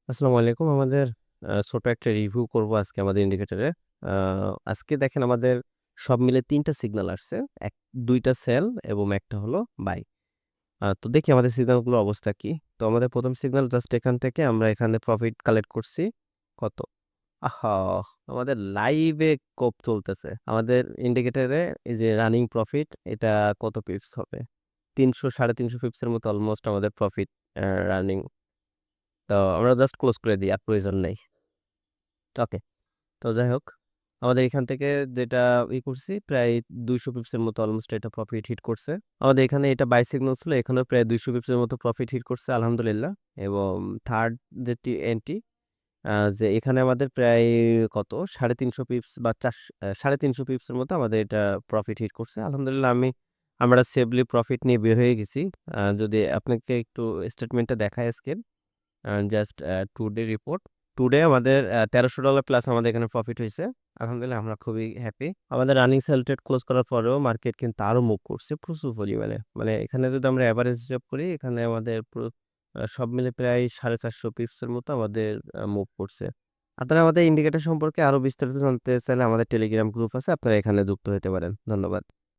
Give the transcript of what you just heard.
আসসালামু আলাইকুম। আমাদের ছোট একটা রিভিউ করব আজকে আমাদের ইন্ডিকেটরে। আ আজকে দেখেন আমাদের সব মিলে ৩ টা সিগন্যাল আসছে। ২ টা সেল এবং একটা হলো বাই। তো দেখি আমাদের সিগন্যালগুলোর অবস্থা কি? তো আমাদের ১ম সিগন্যাল জাস্ট এখান থেকে আমরা এখানে প্রফিট কালেক্ট করছি। কত? আহা! আমাদের লাইভে কোপ চলতেছে। আমাদের ইন্ডিকেটরে এই যে রানিং প্রফিট এটা কত পিপস হবে? ৩০০ ৩৫০ পিপসের মতো অলমোস্ট আমাদের প্রফিট রানিং। তো আমরা জাস্ট ক্লোজ করে দিই। আর প্রয়োজন নেই। ওকে। তো যাই হোক, আমাদের এখান থেকে যেটা করছি প্রায় ২০০ পিপসের মতো অলমোস্ট এটা প্রফিট হিট করছে। আমাদের এখানে এটা বাই সিগন্যাল ছিল। এখানেও প্রায় ২০০ পিপসের মতো প্রফিট হিট করছে আলহামদুলিল্লাহ। এবং 3rd যেটি এন্ট্রি যে এখানে আমাদের প্রায় কত ৩৫০ পিপস বা ৩৫০ পিপসের মতো আমাদের এটা প্রফিট হিট করছে। আলহামদুলিল্লাহ আমরা সেফলি প্রফিট নিয়ে বের হয়ে গেছি। যদি আপনাকে একটু স্টেটমেন্টটা দেখাই আজকের। Just today report. টুডে আমাদের $১৩০০ প্লাস আমাদের এখানে প্রফিট হইছে। আলহামদুলিল্লাহ আমরা খুবই হ্যাপি। আমাদের রানিং সেল ট্রেড ক্লোজ করার পরেও মার্কেট কিন্তু আরো মুভ করছে প্রচুর পরিমাণে। মানে এখানে যদি আমরা এভারেজ হিসাব করি এখানে আমাদের পুরো সব মিলে প্রায় ৪৫০ পিপস এর মতো আমাদের মুভ করছে। আপনারা আমাদের ইন্ডিকেটর সম্পর্কে আরো বিস্তারিত জানতে চাইলে আমাদের টেলিগ্রাম গ্রুপ আছে। আপনারা এখানে যুক্ত হতে পারেন। ধন্যবাদ।